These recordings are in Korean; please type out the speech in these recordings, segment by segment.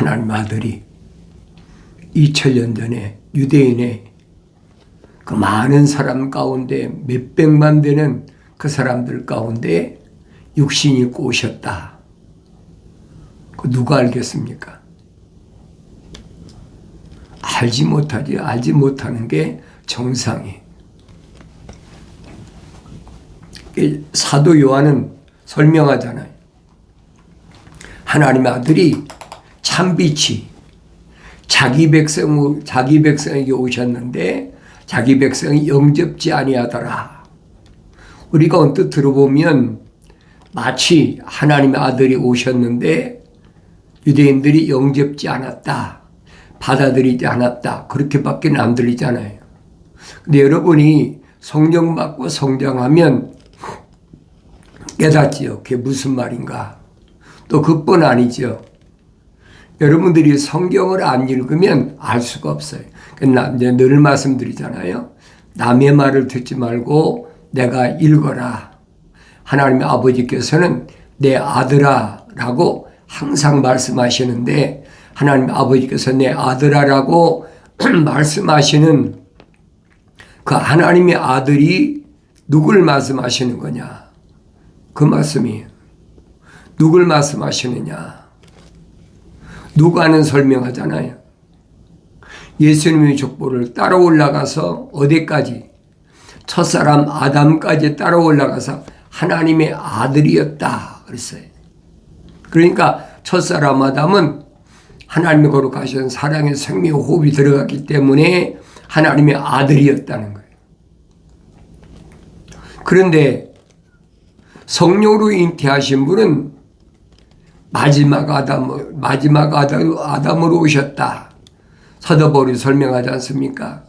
하나님 아들이 2000년 전에 유대인의 그 많은 사람 가운데 몇백만 되는 그 사람들 가운데 육신이 입고 오셨다. 그 누가 알겠습니까? 알지 못하지. 알지 못하는 게 정상이에요. 사도 요한은 설명하잖아요. 하나님의 아들이 참빛이 자기 백성에게 오셨는데 자기 백성이 영접지 아니하더라. 우리가 언뜻 들어보면 마치 하나님의 아들이 오셨는데 유대인들이 영접지 않았다. 받아들이지 않았다. 그렇게밖에 안 들리잖아요. 근데 여러분이 성령 받고 성장하면 깨닫지요. 그게 무슨 말인가. 또 그뿐 아니죠. 여러분들이 성경을 안 읽으면 알 수가 없어요. 이제 늘 말씀드리잖아요. 남의 말을 듣지 말고 내가 읽어라. 하나님의 아버지께서는 내 아들아 라고 항상 말씀하시는데 하나님 아버지께서 내 아들아라고 말씀하시는 그 하나님의 아들이 누굴 말씀하시는 거냐. 그 말씀이에요. 누굴 말씀하시느냐. 누가는 설명하잖아요. 예수님의 족보를 따라 올라가서 어디까지? 첫사람 아담까지 따라 올라가서 하나님의 아들이었다 그랬어요. 그러니까 첫사람 아담은 하나님의 거룩하신 사랑의 생명 호흡이 들어갔기 때문에 하나님의 아들이었다는 거예요. 그런데 성령으로 잉태하신 분은 마지막 아담으로 오셨다. 사도 바울이 설명하지 않습니까?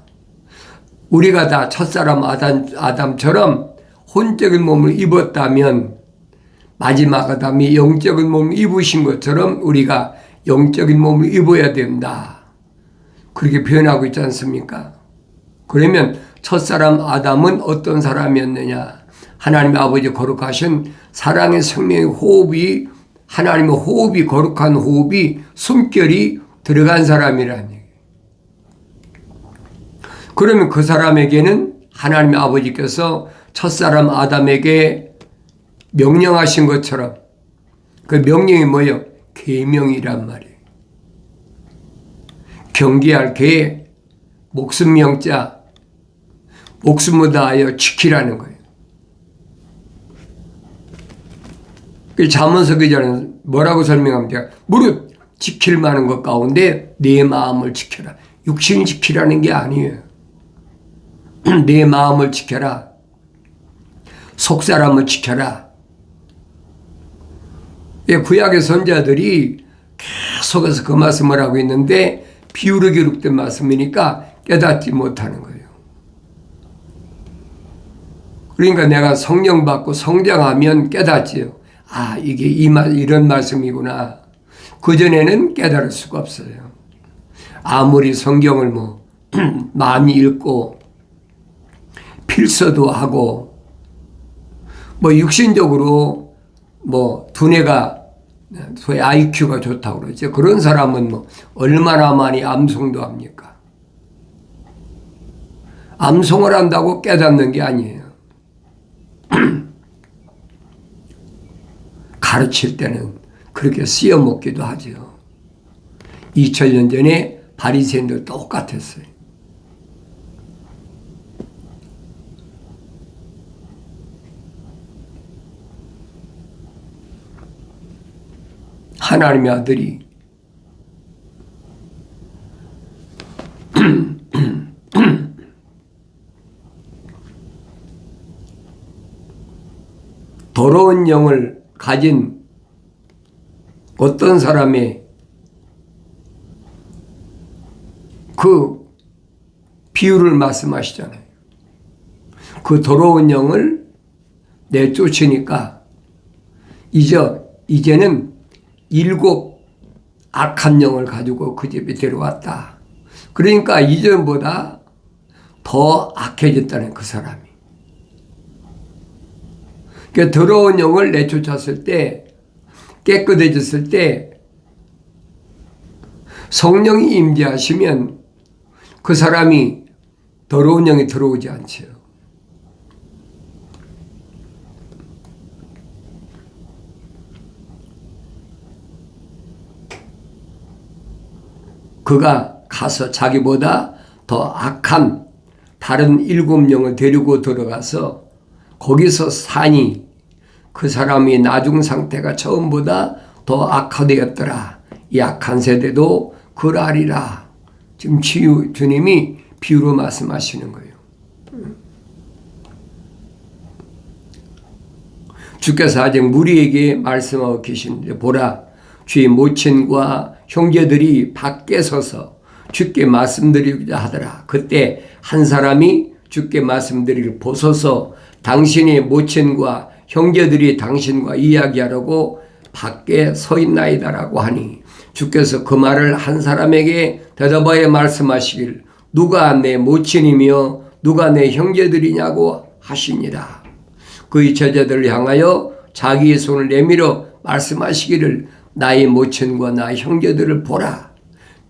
우리가 다 첫사람 아담처럼 혼적인 몸을 입었다면 마지막 아담이 영적인 몸을 입으신 것처럼 우리가 영적인 몸을 입어야 된다. 그렇게 표현하고 있지 않습니까? 그러면 첫사람 아담은 어떤 사람이었느냐? 하나님의 아버지 거룩하신 사랑의 생명의 호흡이 하나님의 호흡이 거룩한 호흡이 숨결이 들어간 사람이라는 얘기예요. 그러면 그 사람에게는 하나님의 아버지께서 첫사람 아담에게 명령하신 것처럼 그 명령이 뭐예요? 계명이란 말이에요. 경계할 계, 목숨 명자, 목숨을 다하여 지키라는 거예요. 잠언서 기자는 뭐라고 설명합니까? 무릇 지킬 만한 것 가운데 내 마음을 지켜라. 육신을 지키라는 게 아니에요. 내 마음을 지켜라. 속사람을 지켜라. 구약의 선자들이 계속해서 그 말씀을 하고 있는데 비유로 기록된 말씀이니까 깨닫지 못하는 거예요. 그러니까 내가 성령 받고 성장하면 깨닫지요. 아, 이게 이런 말씀이구나. 그전에는 깨달을 수가 없어요. 아무리 성경을 많이 읽고 필서도 하고 육신적으로 두뇌가 소위 IQ가 좋다고 그러죠. 그런 사람은 얼마나 많이 암송도 합니까? 암송을 한다고 깨닫는 게 아니에요. 가르칠 때는 그렇게 쓰여먹기도 하죠. 2000년 전에 바리새인들 똑같았어요. 하나님의 아들이 더러운 영을 가진 어떤 사람의 그 비유를 말씀하시잖아요. 그 더러운 영을 내쫓으니까 이제는 7 악한 영을 가지고 그 집에 데려왔다. 그러니까 이전보다 더 악해졌다는 그 사람이. 그러니까 더러운 영을 내쫓았을 때 깨끗해졌을 때 성령이 임재하시면 그 사람이 더러운 영이 들어오지 않죠. 그가 가서 자기보다 더 악한 다른 7영을 데리고 들어가서 거기서 사니 그 사람이 나중 상태가 처음보다 더 악화되었더라. 이 악한 세대도 그러하리라. 지금 주님이 비유로 말씀하시는 거예요. 주께서 아직 무리에게 말씀하고 계시는데 보라, 주의 모친과 형제들이 밖에 서서 주께 말씀드리고자 하더라. 그때 한 사람이 주께 말씀드리기를 보소서, 당신의 모친과 형제들이 당신과 이야기하려고 밖에 서 있나이다라고 하니 주께서 그 말을 한 사람에게 대답하여 말씀하시길 누가 내 모친이며 누가 내 형제들이냐고 하시니라. 그의 제자들을 향하여 자기의 손을 내밀어 말씀하시기를 나의 모친과 나의 형제들을 보라.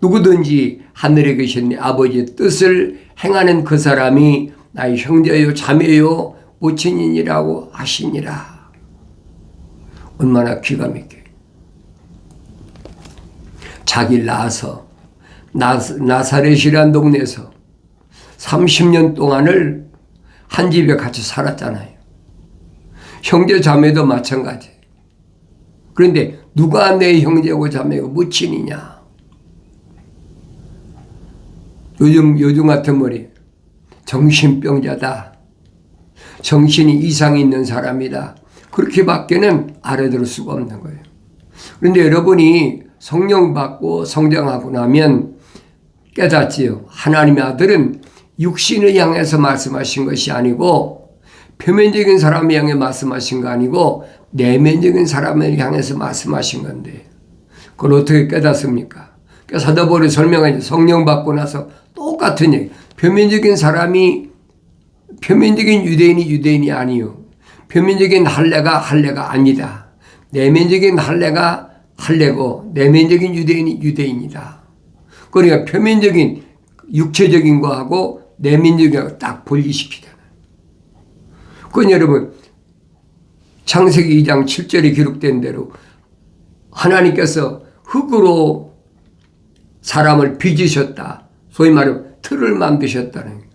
누구든지 하늘에 계신 내 아버지의 뜻을 행하는 그 사람이 나의 형제요 자매요 모친이니라고 하시니라. 얼마나 기가 막혀요. 자기를 낳아서 나사렛이라는 동네에서 30년 동안을 한 집에 같이 살았잖아요. 형제 자매도 마찬가지. 그런데 누가 내 형제고 자매고 모친이냐? 요즘 같은 머리 정신병자다. 정신이 이상이 있는 사람이다. 그렇게밖에는 알아들을 수가 없는 거예요. 그런데 여러분이 성령 받고 성장하고 나면 깨닫지요. 하나님의 아들은 육신을 향해서 말씀하신 것이 아니고 표면적인 사람을 향해 말씀하신 거 아니고 내면적인 사람을 향해서 말씀하신 건데 그걸 어떻게 깨닫습니까? 사도바울이 설명하죠. 성령 받고 나서 똑같은 얘기. 표면적인 사람이 표면적인 유대인이 아니요. 표면적인 할례가 아니다. 내면적인 할례가 할례고 내면적인 유대인이 유대인이다. 그러니까 표면적인 육체적인 거하고 내면적인 거하고 딱 분리시키잖아요. 그건 여러분 창세기 2장 7절에 기록된 대로 하나님께서 흙으로 사람을 빚으셨다. 소위 말하면 틀을 만드셨다는 거예요.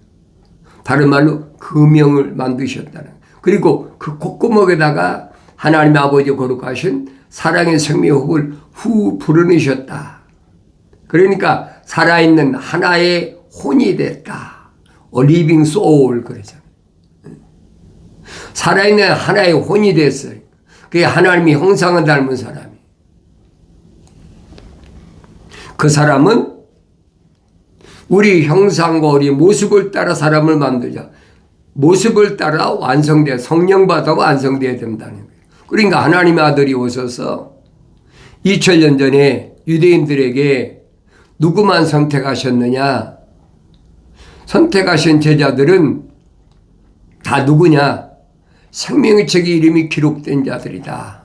다른 말로 금형을 만드셨다는 거예요. 그리고 그 콧구멍에다가 하나님의 아버지 거룩하신 사랑의 생명의 흡을 불어넣으셨다. 그러니까 살아있는 하나의 혼이 됐다. living soul 그러잖아요. 살아있는 하나의 혼이 됐어요. 그게 하나님의 형상을 닮은 사람이. 그 사람은 우리 형상과 우리 모습을 따라 사람을 만들자. 모습을 따라 완성돼야 성령 받아 완성돼야 된다는 거예요. 그러니까 하나님의 아들이 오셔서 2000년 전에 유대인들에게 누구만 선택하셨느냐? 선택하신 제자들은 다 누구냐? 생명의 책에 이름이 기록된 자들이다.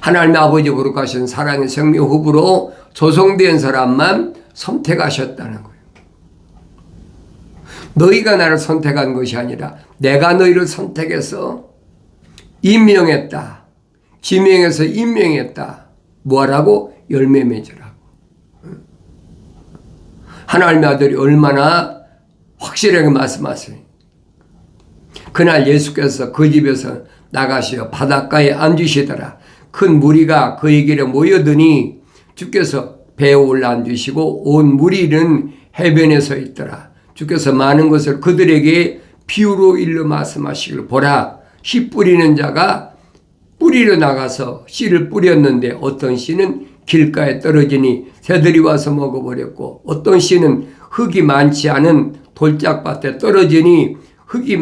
하나님의 아버지 거룩하신 사랑의 생명 흡으로 조성된 사람만 선택하셨다는 거예요. 너희가 나를 선택한 것이 아니라 내가 너희를 선택해서 임명했다. 지명해서 임명했다. 뭐하라고? 열매 맺으라고. 하나님의 아들이 얼마나 확실하게 말씀하세요. 그날 예수께서 그 집에서 나가시어 바닷가에 앉으시더라. 큰 무리가 그에게로 모여드니 주께서 배에 올라앉으시고 온 무리는 해변에 서 있더라. 주께서 많은 것을 그들에게 비유로 일러 말씀하시기를 보라. 씨 뿌리는 자가 뿌리러 나가서 씨를 뿌렸는데 어떤 씨는 길가에 떨어지니 새들이 와서 먹어버렸고 어떤 씨는 흙이 많지 않은 돌짝밭에 떨어지니 흙이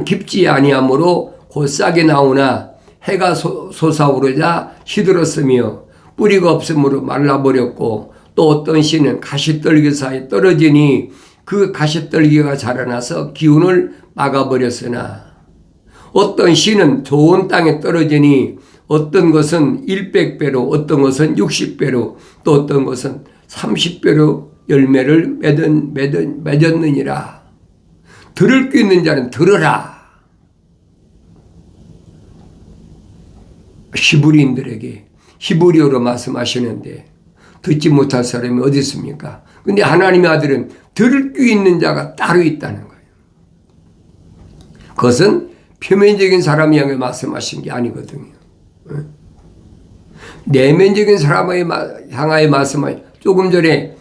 깊지 아니하므로 곧 싹이 나오나 해가 솟아오르자 시들었으며 뿌리가 없으므로 말라버렸고 또 어떤 씨는 가시떨기 사이에 떨어지니 그 가시떨기가 자라나서 기운을 막아버렸으나 어떤 씨는 좋은 땅에 떨어지니 어떤 것은 100배로, 어떤 것은 60배로, 또 어떤 것은 30배로 열매를 맺었느니라. 들을 귀 있는 자는 들으라. 히브리인들에게 히브리어로 말씀하시는데 듣지 못할 사람이 어디 있습니까? 근데 하나님의 아들은 들을 귀 있는 자가 따로 있다는 거예요. 그것은 표면적인 사람을 향해 말씀하신 게 아니거든요. 내면적인 사람을 향하여 말씀하신, 조금 전에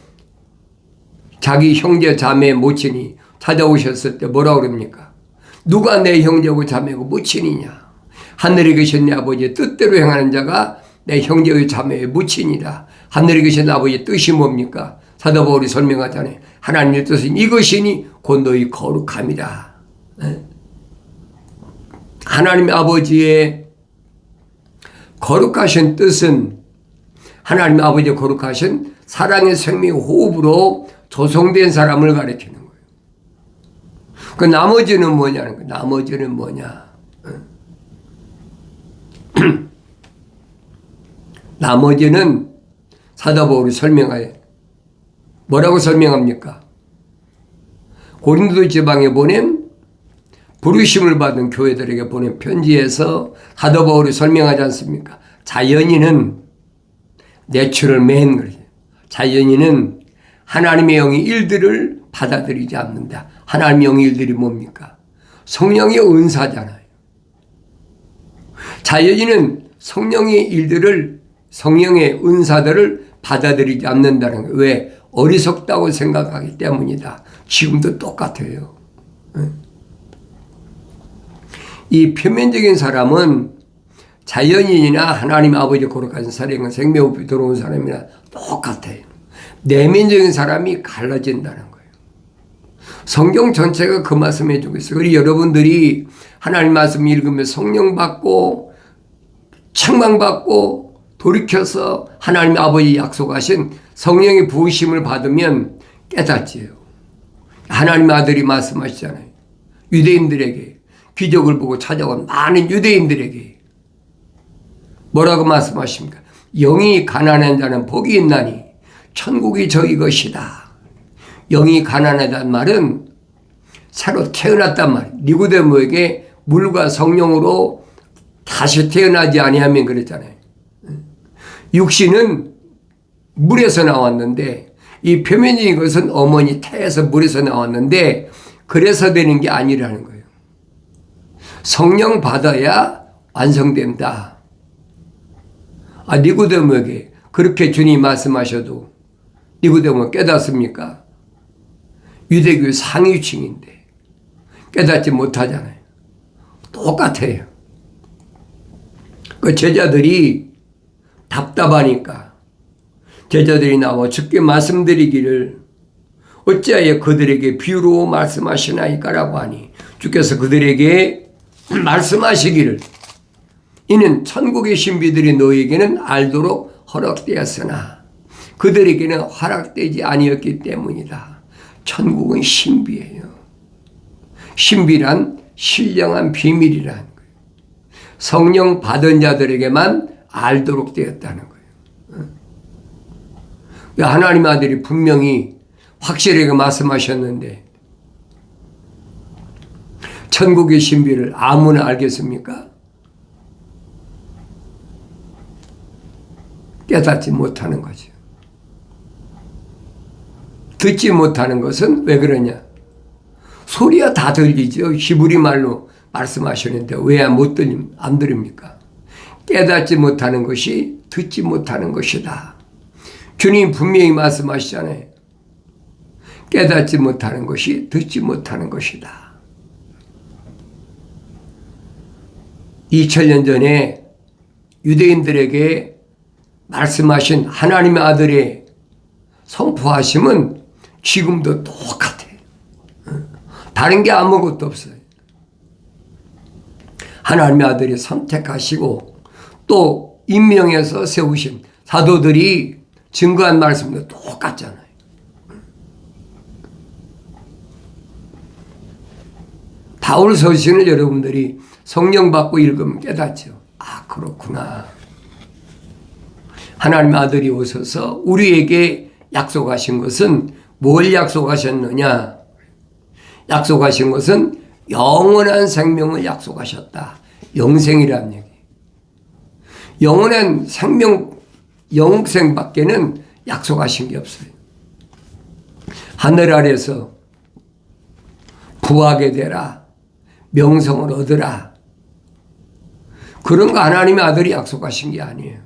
자기 형제 자매 모친이 찾아오셨을 때 뭐라고 그럽니까? 누가 내 형제고 자매고 모친이냐? 하늘에 계신 내 아버지의 뜻대로 행하는 자가 내 형제의 자매의 모친이다. 하늘에 계신 아버지의 뜻이 뭡니까? 사도 바울이 설명하잖아요. 하나님의 뜻은 이것이니 곧 너희 거룩함이다. 하나님의 아버지의 거룩하신 뜻은 하나님의 아버지의 거룩하신 사랑의 생명의 호흡으로 조성된 사람을 가리키는 거예요. 그 나머지는 뭐냐는 거예요. 나머지는 뭐냐. 나머지는 사도 바울이 설명하여 뭐라고 설명합니까? 고린도 지방에 보낸 부르심을 받은 교회들에게 보낸 편지에서 사도 바울이 설명하지 않습니까? 자연인은 내추럴맨 그러죠. 자연인은 하나님의 영의 일들을 받아들이지 않는다. 하나님의 영의 일들이 뭡니까? 성령의 은사잖아요. 자연인은 성령의 일들을, 성령의 은사들을 받아들이지 않는다는 거예요. 왜? 어리석다고 생각하기 때문이다. 지금도 똑같아요. 이 표면적인 사람은 자연인이나 하나님 아버지 거룩하신 사랑과 생명이 들어온 사람이나 똑같아요. 내면적인 사람이 갈라진다는 거예요. 성경 전체가 그 말씀을 해주고 있어요. 그리고 여러분들이 하나님 말씀 읽으면 성령 받고 책망받고 돌이켜서 하나님 아버지 약속하신 성령의 부으심을 받으면 깨닫지요. 하나님 아들이 말씀하시잖아요. 유대인들에게 기적을 보고 찾아온 많은 유대인들에게 뭐라고 말씀하십니까? 영이 가난한 자는 복이 있나니 천국이 저희 것이다. 영이 가난하다는 말은 새로 태어났단 말이에요. 니고데모에게 물과 성령으로 다시 태어나지 아니하면 그랬잖아요. 육신은 물에서 나왔는데 이 표면적인 것은 어머니 태에서 물에서 나왔는데 그래서 되는 게 아니라는 거예요. 성령 받아야 완성된다. 니고데모에게 그렇게 주님이 말씀하셔도 니고데모 깨닫습니까? 유대교의 상위층인데 깨닫지 못하잖아요. 똑같아요. 그 제자들이 답답하니까 제자들이 나와 주께 말씀드리기를 어찌하여 그들에게 비유로 말씀하시나이까라고 하니 주께서 그들에게 말씀하시기를 이는 천국의 신비들이 너희에게는 알도록 허락되었으나 그들에게는 허락되지 아니었기 때문이다. 천국은 신비예요. 신비란 신령한 비밀이라는 거예요. 성령 받은 자들에게만 알도록 되었다는 거예요. 하나님의 아들이 분명히 확실하게 말씀하셨는데 천국의 신비를 아무나 알겠습니까? 깨닫지 못하는 거죠. 듣지 못하는 것은 왜 그러냐? 소리야 다 들리죠. 히브리 말로 말씀하시는데 왜 안 들립니까? 깨닫지 못하는 것이 듣지 못하는 것이다. 주님 분명히 말씀하시잖아요. 깨닫지 못하는 것이 듣지 못하는 것이다. 2000년 전에 유대인들에게 말씀하신 하나님의 아들의 선포하심은 지금도 똑같아요. 다른 게 아무것도 없어요. 하나님의 아들이 선택하시고 또 임명해서 세우신 사도들이 증거한 말씀도 똑같잖아요. 바울 서신을 여러분들이 성령 받고 읽으면 깨닫죠. 아, 그렇구나. 하나님의 아들이 오셔서 우리에게 약속하신 것은 뭘 약속하셨느냐? 약속하신 것은 영원한 생명을 약속하셨다. 영생이라는 얘기. 영원한 생명, 영생밖에는 약속하신 게 없어요. 하늘 아래서 부하게 되라, 명성을 얻으라, 그런 거 하나님의 아들이 약속하신 게 아니에요.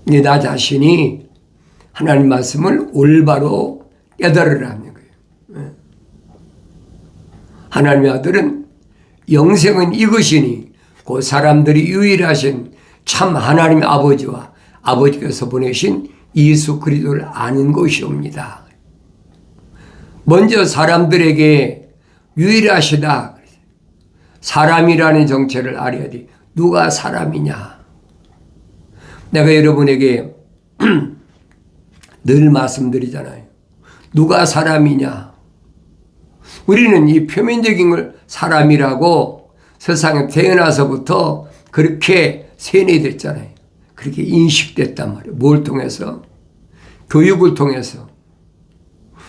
근데 나 자신이 하나님 말씀을 올바로 깨달으라는 거예요. 하나님의 아들은 영생은 이것이니 그 사람들이 유일하신 참 하나님의 아버지와 아버지께서 보내신 예수 그리스도를 아는 것이옵니다. 먼저 사람들에게 유일하시다. 사람이라는 정체를 알아야 돼. 누가 사람이냐? 내가 여러분에게 늘 말씀드리잖아요. 누가 사람이냐? 우리는 이 표면적인 걸 사람이라고 세상에 태어나서부터 그렇게 세뇌됐잖아요. 그렇게 인식됐단 말이에요. 뭘 통해서? 교육을 통해서.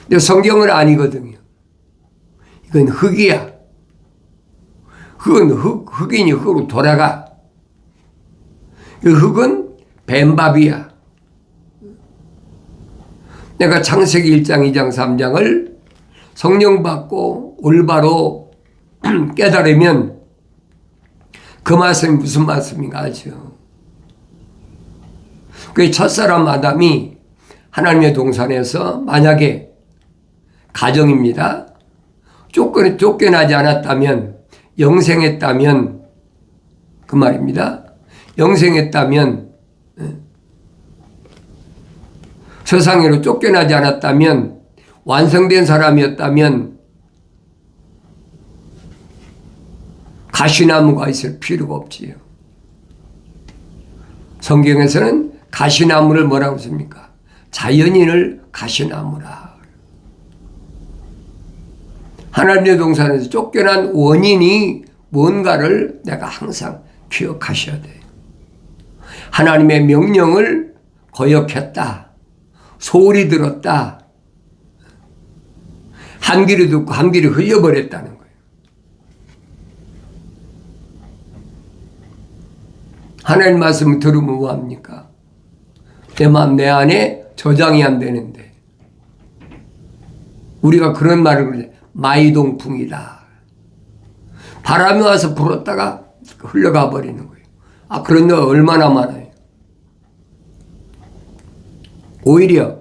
근데 성경은 아니거든요. 이건 흙이야. 흙은 흙이니 흙으로 돌아가. 그 흙은 뱀밥이야. 내가 창세기 1장, 2장, 3장을 성령 받고 올바로 깨달으면 그 말씀이 무슨 말씀인가 알죠. 그 첫사람 아담이 하나님의 동산에서 만약에 가정입니다. 쫓겨나지 않았다면, 영생했다면, 그 말입니다. 영생했다면, 세상으로 쫓겨나지 않았다면, 완성된 사람이었다면, 가시나무가 있을 필요가 없지요. 성경에서는 가시나무를 뭐라고 씁니까? 자연인을 가시나무라. 하나님의 동산에서 쫓겨난 원인이 뭔가를 내가 항상 기억하셔야 돼요. 하나님의 명령을 거역했다. 소홀히 들었다. 한 귀를 듣고 한 귀를 흘려버렸다는 거예요. 하나님 말씀을 들으면 뭐합니까? 내 마음 내 안에 저장이 안 되는데 우리가 그런 말을 그러죠. 마이동풍이다. 바람이 와서 불었다가 흘러가 버리는 거예요. 아, 그런 데가 얼마나 많아요. 오히려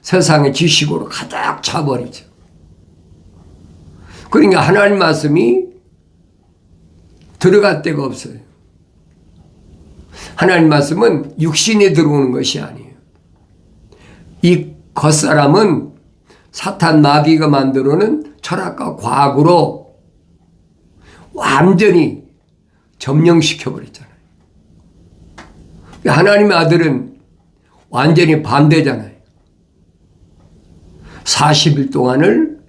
세상의 지식으로 가득 차버리죠. 그러니까 하나님 말씀이 들어갈 데가 없어요. 하나님 말씀은 육신에 들어오는 것이 아니에요. 이 겉사람은 사탄 마귀가 만들어놓은 철학과 과학으로 완전히 점령시켜버렸잖아요. 하나님의 아들은 완전히 반대잖아요. 40일 동안을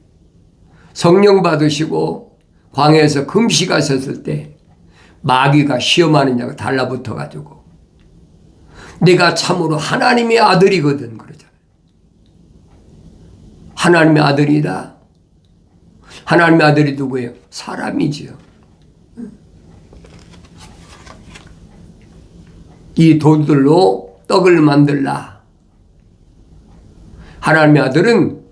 성령 받으시고 광야에서 금식하셨을 때 마귀가 시험하는 자가 달라붙어 가지고 내가 참으로 하나님의 아들이거든 그러잖아요. 하나님의 아들이다. 하나님의 아들이 누구예요? 사람이지요. 이 돌들로 떡을 만들라. 하나님의 아들은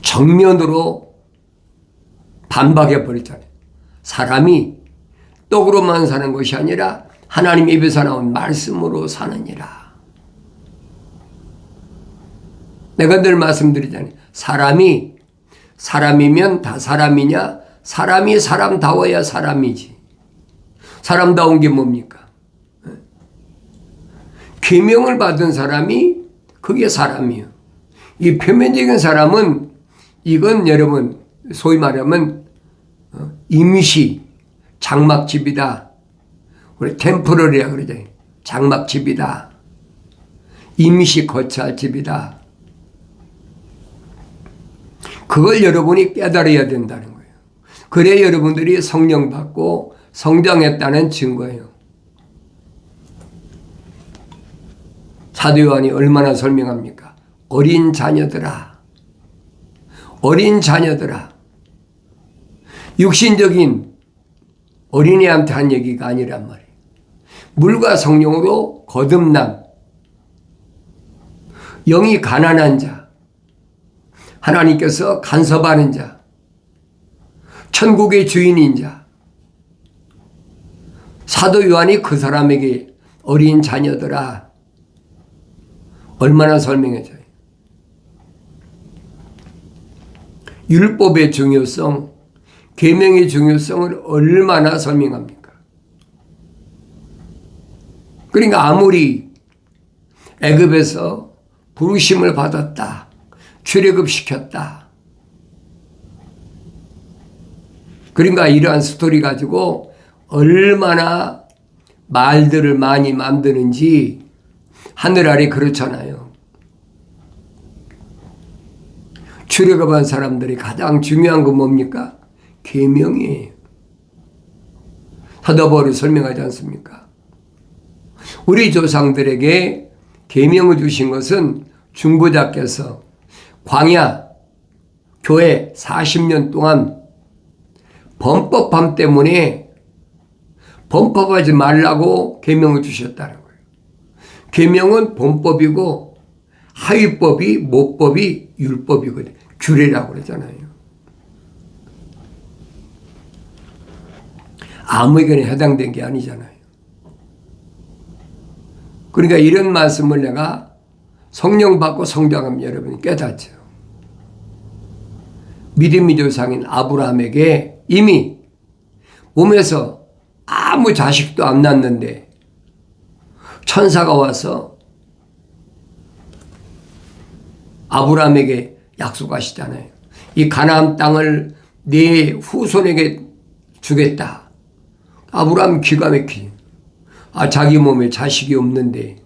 정면으로 반박해 버렸잖아요. 사람이 떡으로만 사는 것이 아니라 하나님 입에서 나온 말씀으로 사느니라. 내가 늘 말씀드리잖아요. 사람이 사람이면 다 사람이냐? 사람이 사람다워야 사람이지. 사람다운 게 뭡니까? 계명을 받은 사람이 그게 사람이에요. 이 표면적인 사람은 이건 여러분 소위 말하면 임시 장막집이다. 우리 템포러리라 그러죠. 장막집이다. 임시 거처할 집이다. 그걸 여러분이 깨달아야 된다는 거예요. 그래 여러분들이 성령 받고 성장했다는 증거예요. 사도 요한이 얼마나 설명합니까? 어린 자녀들아, 어린 자녀들아. 육신적인 어린애한테 한 얘기가 아니란 말이에요. 물과 성령으로 거듭난 영이 가난한 자, 하나님께서 간섭하는 자, 천국의 주인인 자. 사도 요한이 그 사람에게 어린 자녀들아 얼마나 설명해줘요. 율법의 중요성, 계명의 중요성을 얼마나 설명합니까? 그러니까 아무리 애굽에서 부르심을 받았다, 출애굽시켰다, 그러니까 이러한 스토리 가지고 얼마나 말들을 많이 만드는지 하늘 아래 그렇잖아요. 출애굽한 사람들이 가장 중요한 건 뭡니까? 계명이에요. 사도 바울이 설명하지 않습니까? 우리 조상들에게 계명을 주신 것은 중보자께서 광야 교회 40년 동안 범법함 때문에 범법하지 말라고 계명을 주셨다는 거예요. 계명은 범법이고 하위법이 모법이 율법이거든요. 규례라고 그러잖아요. 아무에게나 해당된 게 아니잖아요. 그러니까 이런 말씀을 내가 성령 받고 성장하면 여러분이 깨닫죠. 믿음의 조상인 아브라함에게 이미 몸에서 아무 자식도 안 낳는데 천사가 와서 아브라함에게 약속하시잖아요. 이 가나안 땅을 네 후손에게 주겠다. 아브라함 기가 막히지. 자기 몸에 자식이 없는데.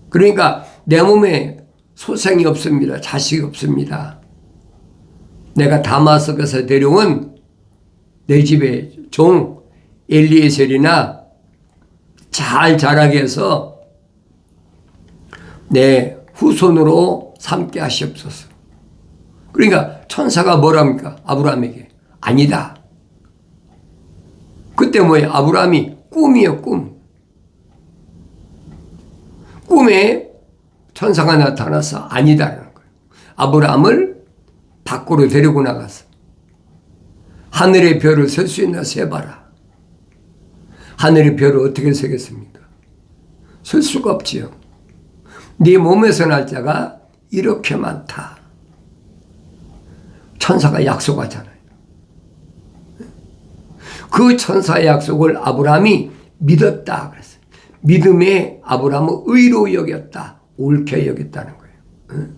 그러니까 내 몸에 소생이 없습니다. 자식이 없습니다. 내가 다마스커에서 데려온 내 집에 종 엘리에셀이나 잘 자라게 해서 내 후손으로 삼게 하시옵소서. 그러니까 천사가 뭐랍니까? 아브라함에게 아니다. 그때 뭐예요? 아브라함이 꿈이요, 꿈. 꿈에 천사가 나타나서 아니다라는 거예요. 아브라함을 밖으로 데리고 나가서 하늘의 별을 셀 수 있나 세봐라. 하늘의 별을 어떻게 세겠습니까? 셀 수가 없지요. 네 몸에서 날 자가 이렇게 많다. 천사가 약속하잖아요. 그 천사의 약속을 아브라함이 믿었다 그랬어요. 믿음에 아브라함은 의로 여겼다. 옳게 여겼다는 거예요.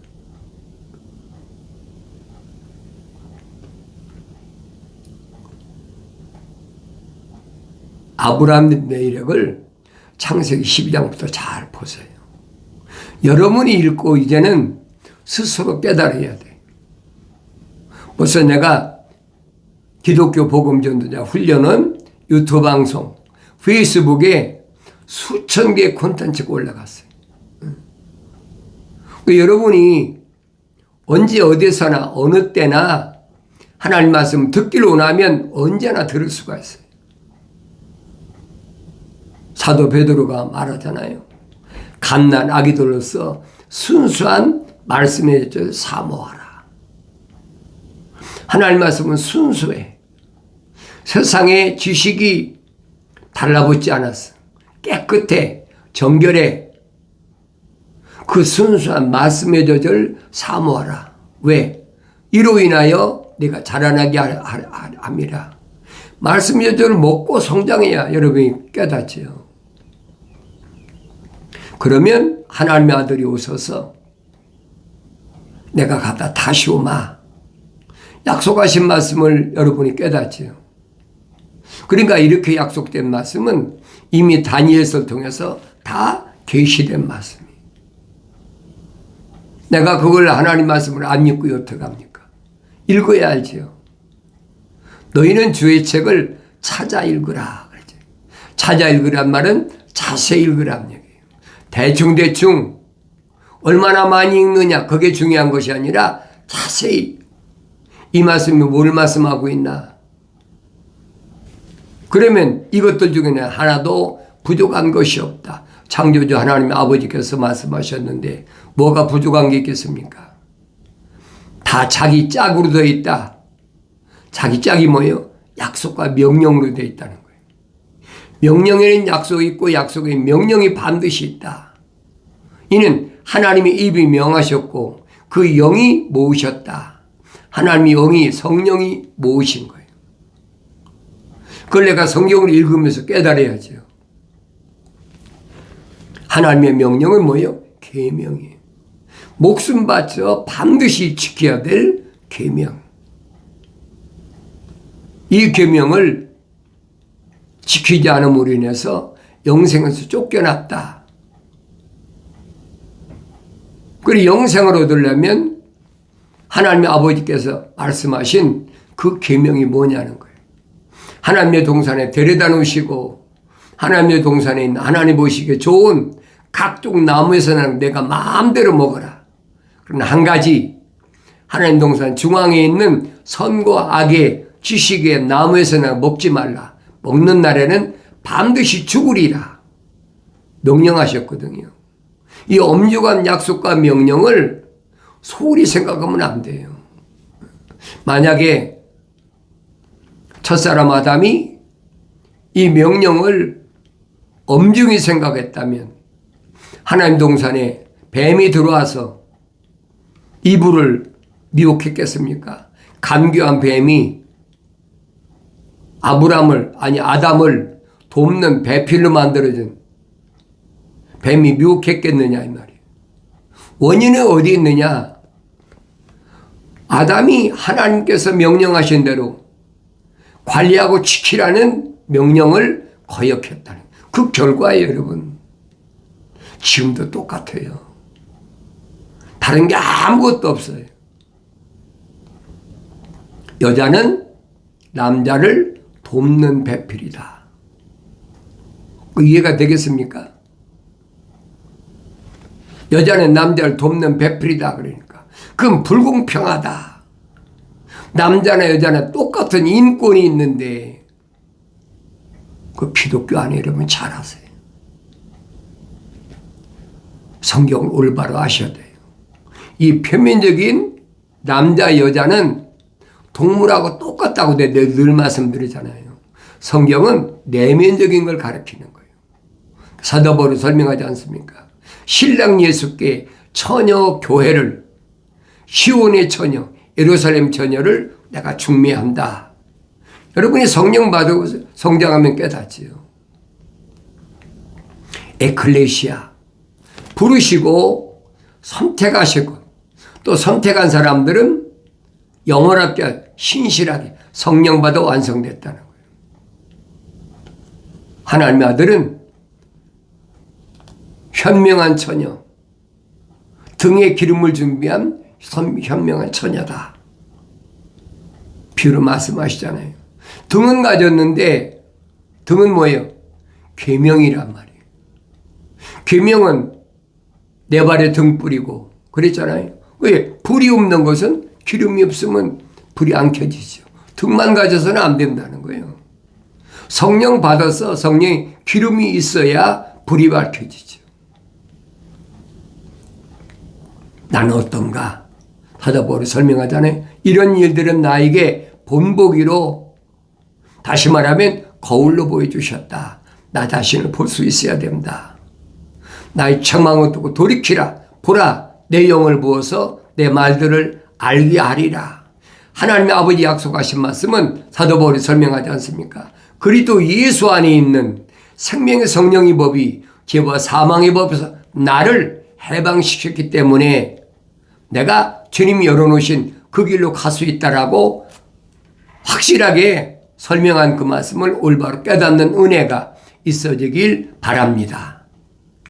아브라함의 내력을 창세기 12장부터 잘 보세요. 여러분이 읽고 이제는 스스로 깨달아야 돼. 벌써 내가 기독교 복음 전도자 훈련은 유튜브 방송, 페이스북에 수천 개의 콘텐츠가 올라갔어요. 여러분이 언제 어디서나 어느 때나 하나님 말씀 듣기로 원하면 언제나 들을 수가 있어요. 사도 베드로가 말하잖아요. 갓난 아기들로서 순수한 말씀의 젖을 사모하라. 하나님 말씀은 순수해. 세상의 지식이 달라붙지 않았어. 깨끗해. 정결해. 그 순수한 말씀의 젖을 사모하라. 왜? 이로 인하여 내가 자라나게 함이라. 말씀의 젖을 먹고 성장해야 여러분이 깨닫지요. 그러면 하나님의 아들이 오셔서 내가 가다 다시 오마. 약속하신 말씀을 여러분이 깨닫지요. 그러니까 이렇게 약속된 말씀은 이미 다니엘서를 통해서 다 계시된 말씀이에요. 내가 그걸 하나님 말씀을 안 읽고 어떻게 합니까? 읽어야 알지요. 너희는 주의 책을 찾아 읽으라. 그러지. 찾아 읽으란 말은 자세히 읽으란 얘기예요. 대충 얼마나 많이 읽느냐 그게 중요한 것이 아니라 자세히 이 말씀이 뭘 말씀하고 있나. 그러면 이것들 중에는 하나도 부족한 것이 없다. 창조주 하나님 아버지께서 말씀하셨는데 뭐가 부족한 게 있겠습니까? 다 자기 짝으로 되어 있다. 자기 짝이 뭐예요? 약속과 명령으로 되어 있다는 거예요. 명령에는 약속이 있고 약속에 명령이 반드시 있다. 이는 하나님의 입이 명하셨고 그 영이 모으셨다. 하나님의 영이 성령이 모으신 거예요. 그걸 내가 성경을 읽으면서 깨달아야죠. 하나님의 명령은 뭐예요? 계명이에요. 목숨 바쳐 반드시 지켜야 될 계명. 이 계명을 지키지 않음으로 인해서 영생에서 쫓겨났다. 그리고 영생을 얻으려면 하나님의 아버지께서 말씀하신 그 계명이 뭐냐는 거예요. 하나님의 동산에 데려다 놓으시고 하나님의 동산에 있는 하나님 보시기에 좋은 각종 나무에서는 내가 마음대로 먹어라. 그러나 한 가지 하나님 동산 중앙에 있는 선과 악의 지식의 나무에서는 먹지 말라. 먹는 날에는 반드시 죽으리라. 명령하셨거든요. 이 엄중한 약속과 명령을 소홀히 생각하면 안 돼요. 만약에 첫사람 아담이 이 명령을 엄중히 생각했다면 하나님 동산에 뱀이 들어와서 이불을 미혹했겠습니까? 간교한 뱀이 아담을 돕는 배필로 만들어진 뱀이 미혹했겠느냐 이 말이에요. 원인은 어디 있느냐? 아담이 하나님께서 명령하신 대로 관리하고 지키라는 명령을 거역했다는 그 결과예요, 여러분. 지금도 똑같아요. 다른 게 아무것도 없어요. 여자는 남자를 돕는 배필이다. 이해가 되겠습니까? 여자는 남자를 돕는 배필이다 그러니까 그건 불공평하다. 남자나 여자나 똑같은 인권이 있는데 그 기독교 안에 여러분 잘 아세요. 성경을 올바로 아셔야 돼요. 이 표면적인 남자 여자는 동물하고 똑같다고 내가 늘 말씀드리잖아요. 성경은 내면적인 걸 가르치는 거예요. 사도 바울이 설명하지 않습니까? 신랑 예수께 처녀 교회를 시온의 처녀 예루살렘 처녀를 내가 중매한다. 여러분이 성령 받고 성장하면 깨닫지요. 에클레시아 부르시고 선택하시고 또 선택한 사람들은 영원하게 신실하게 성령 받아 완성됐다는 거예요. 하나님의 아들은 현명한 처녀, 등에 기름을 준비한 현명한 처녀다. 비유로 말씀하시잖아요. 등은 가졌는데 등은 뭐예요? 계명이란 말이에요. 계명은 내 발에 등 뿌리고 그랬잖아요. 왜? 불이 없는 것은 기름이 없으면 불이 안 켜지죠. 등만 가져서는 안 된다는 거예요. 성령 받아서 성령에 기름이 있어야 불이 밝혀지죠. 나는 어떤가? 사도 바울이 설명하잖아요. 이런 일들은 나에게 본보기로 다시 말하면 거울로 보여주셨다. 나 자신을 볼 수 있어야 된다. 나의 책망을 두고 돌이키라. 보라 내 영을 부어서 내 말들을 알게 하리라. 하나님의 아버지 약속하신 말씀은 사도 바울이 설명하지 않습니까? 그리스도 예수 안에 있는 생명의 성령의 법이 죄와 사망의 법에서 나를 해방시켰기 때문에 내가 주님이 열어놓으신 그 길로 갈 수 있다라고 확실하게 설명한 그 말씀을 올바로 깨닫는 은혜가 있어지길 바랍니다.